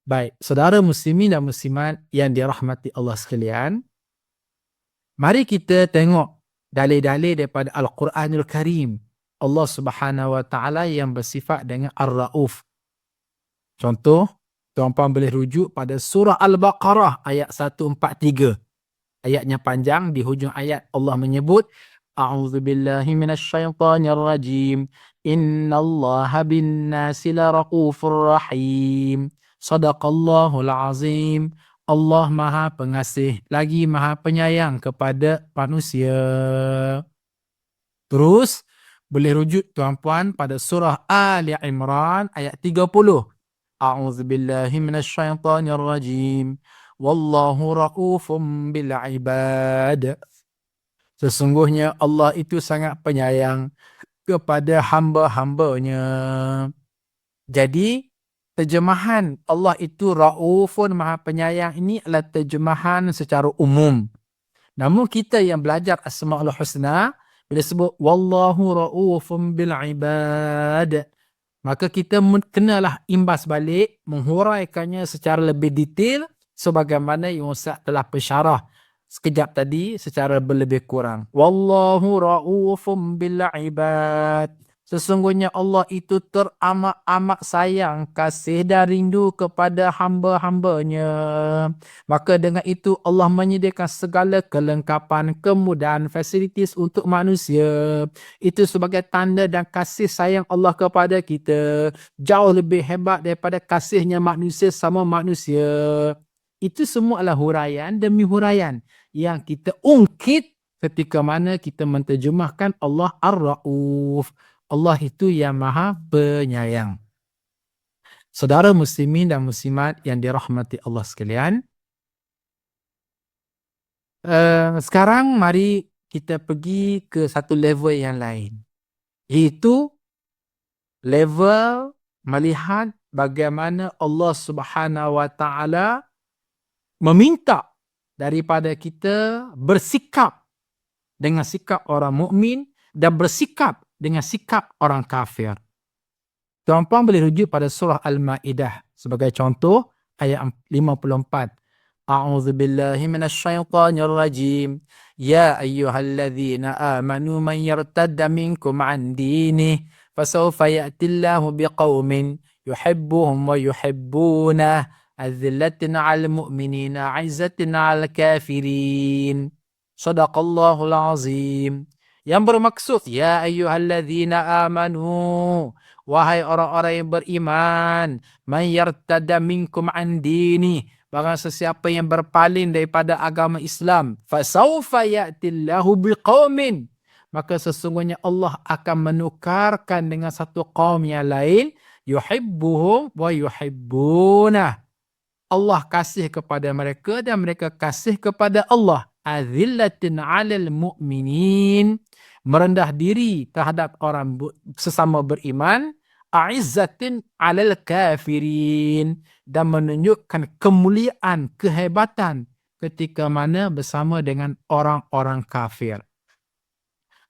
Baik, saudara muslimin dan muslimat yang dirahmati Allah sekalian, mari kita tengok dalil-dalil daripada Al-Quranul Karim. Allah Subhanahu Wa Taala yang bersifat dengan Ar-Rauf. Contoh, tuan-puan boleh rujuk pada surah Al-Baqarah ayat 143. Ayatnya panjang, di hujung ayat Allah menyebut A'udzubillahi minasyaitonirrajim. Innallaha bin-nasi laraufur rahim. Sadaqallahul azim. Allah Maha Pengasih lagi Maha Penyayang kepada manusia. Terus boleh rujuk tuan-puan pada surah Ali Imran ayat 30. A'udzubillahi minasyaitonirrajim. Wallahu ra'ufum bil ibad. Sesungguhnya Allah itu sangat penyayang kepada hamba-hambanya. Jadi, terjemahan Allah itu ra'ufun maha penyayang ini adalah terjemahan secara umum. Namun kita yang belajar Asma'ul Husna, bila sebut Wallahu ra'ufum bil ibad, maka kita kenalah imbas balik, menghuraikannya secara lebih detail sebagaimana yang Ustaz telah pensyarah sekejap tadi secara berlebih kurang. Wallahu ra'ufum bil ibad. Sesungguhnya Allah itu teramat-amat sayang, kasih dan rindu kepada hamba-hambanya. Maka dengan itu Allah menyediakan segala kelengkapan, kemudahan, fasilitas untuk manusia. Itu sebagai tanda dan kasih sayang Allah kepada kita. Jauh lebih hebat daripada kasihnya manusia sama manusia. Itu semua adalah huraian demi huraian yang kita ungkit ketika mana kita menterjemahkan Allah Ar-Ra'uf. Allah itu yang maha penyayang. Saudara muslimin dan muslimat yang dirahmati Allah sekalian, sekarang mari kita pergi ke satu level yang lain. Iaitu level melihat bagaimana Allah Subhanahu Wa Taala meminta daripada kita bersikap dengan sikap orang mukmin dan bersikap dengan sikap orang kafir. Tuan-puan boleh rujuk pada surah Al-Ma'idah sebagai contoh ayat 54. A'udzubillahi minasyaitonirrajim. Ya ayyuhalladzina amanu man yartadda minkum an dinih fasawfa ya'tillahu biqaumin yuhibbuhum wa yuhibbunah azillatin 'alal mu'minina 'izzatin 'alal kafirin. Shadaqallahul azim. Yang bermaksud ya ayyuhalladzina amanu, wahai orang-orang yang beriman, man yartadda minkum an dini, barang sesiapa yang berpaling daripada agama Islam, fasawfa ya'tillahu biqaumin, maka sesungguhnya Allah akan menukarkan dengan satu kaum yang lain, yuhibbuhum wa yuhibbunah. Allah kasih kepada mereka dan mereka kasih kepada Allah. Azillatin 'alal mu'minin, merendah diri terhadap orang sesama beriman. A'izzatin 'alal kafirin, dan menunjukkan kemuliaan, kehebatan ketika mana bersama dengan orang-orang kafir.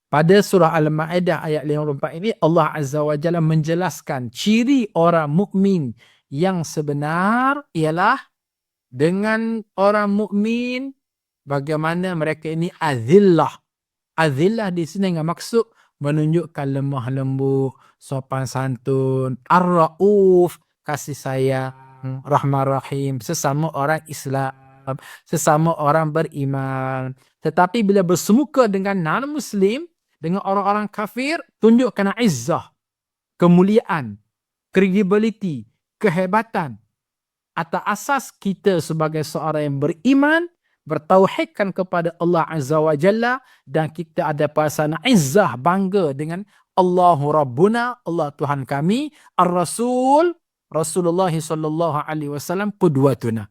Pada surah Al-Ma'idah ayat 54 ini Allah Azza wa Jalla menjelaskan ciri orang mukmin yang sebenar ialah dengan orang mukmin bagaimana mereka ini azillah. Azillah di sini dengan maksud menunjukkan lemah lembut, sopan santun, ar-rauf, kasih sayang, rahmah rahim sesama orang Islam, sesama orang beriman. Tetapi bila bersemuka dengan non-Muslim, dengan orang-orang kafir, tunjukkan izzah, kemuliaan, credibility, kehebatan atas asas kita sebagai seorang yang beriman, bertauhidkan kepada Allah Azza wa Jalla, dan kita ada perasaan izzah, bangga dengan Allahu Rabbuna, Allah Tuhan kami, Ar-Rasul, Rasulullah sallallahu alaihi wasallam qudwatuna.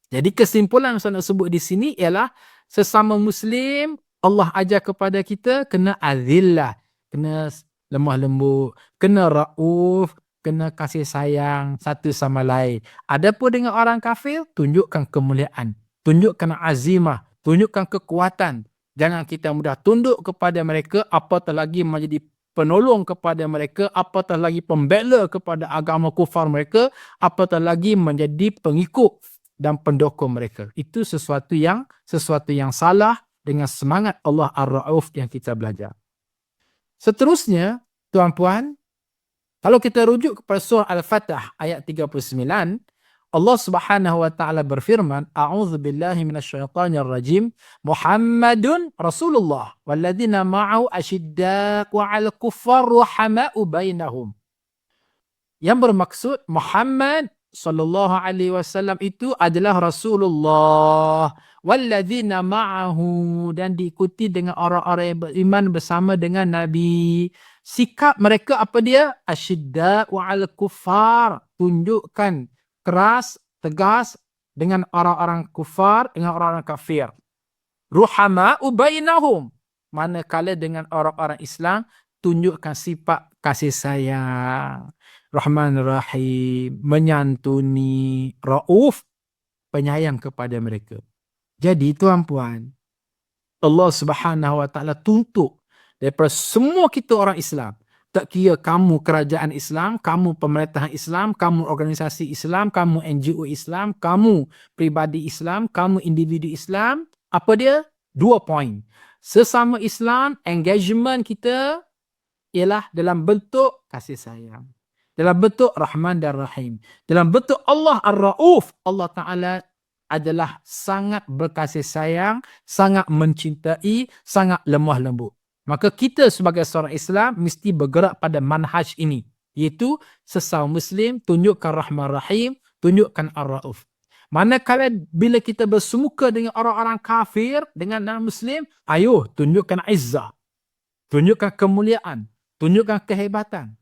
Jadi kesimpulan yang saya nak sebut di sini ialah sesama Muslim, Allah ajar kepada kita kena azillah, kena lemah lembut, kena rauf, kena kasih sayang satu sama lain. Adapun dengan orang kafir, tunjukkan kemuliaan, tunjukkan azimah, tunjukkan kekuatan. Jangan kita mudah tunduk kepada mereka, apatah lagi menjadi penolong kepada mereka, apatah lagi pembela kepada agama kufar mereka, apatah lagi menjadi pengikut dan pendukung mereka. Itu sesuatu yang salah dengan semangat Allah Ar-Ra'uf yang kita belajar. Seterusnya, tuan-puan, kalau kita rujuk kepada surah Al-Fatah ayat 39, Allah Subhanahu wa taala berfirman, A'udzubillahi minasyaitonir rajim, Muhammadun Rasulullah walladzina ma'ahu asyiddaqu 'alal kuffar rahama'u bainahum. Yang bermaksud Muhammad sallallahu alaihi wasallam itu adalah Rasulullah walladzina ma'ahu, dan diikuti dengan orang-orang yang beriman bersama dengan Nabi. Sikap mereka apa dia? Asyiddaqu 'alal kuffar, tunjukkan keras, tegas dengan orang-orang kufar, dengan orang-orang kafir. Ruhama'u bainahum, manakala dengan orang-orang Islam tunjukkan sifat kasih sayang, Rahman Rahim, menyantuni, Rauf, penyayang kepada mereka. Jadi tuan-puan, Allah Subhanahu wa taala tuntut daripada semua kita orang Islam, tak kira kamu kerajaan Islam, kamu pemerintahan Islam, kamu organisasi Islam, kamu NGO Islam, kamu pribadi Islam, kamu individu Islam, apa dia? 2 poin. Sesama Islam, engagement kita ialah dalam bentuk kasih sayang, dalam bentuk Rahman dan Rahim, dalam bentuk Allah Ar-Ra'uf. Allah Ta'ala adalah sangat berkasih sayang, sangat mencintai, sangat lemah lembut. Maka kita sebagai seorang Islam mesti bergerak pada manhaj ini, iaitu sesama Muslim tunjukkan Rahman Rahim, tunjukkan Ar-Ra'uf. Manakala bila kita bersemuka dengan orang-orang kafir, dengan non-Muslim, ayo tunjukkan izzah, tunjukkan kemuliaan, tunjukkan kehebatan.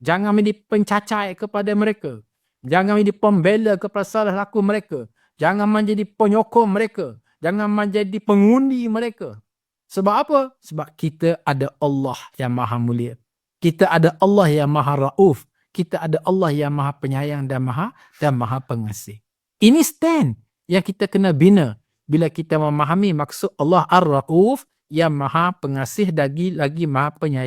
Jangan menjadi pencacai kepada mereka. Jangan menjadi pembela kepada salah laku mereka. Jangan menjadi penyokong mereka. Jangan menjadi pengundi mereka. Sebab apa? Sebab kita ada Allah yang maha mulia. Kita ada Allah yang maha Rauf. Kita ada Allah yang maha penyayang dan maha pengasih. Ini stand yang kita kena bina bila kita memahami maksud Allah Ar-Rauf yang maha pengasih lagi maha penyayang.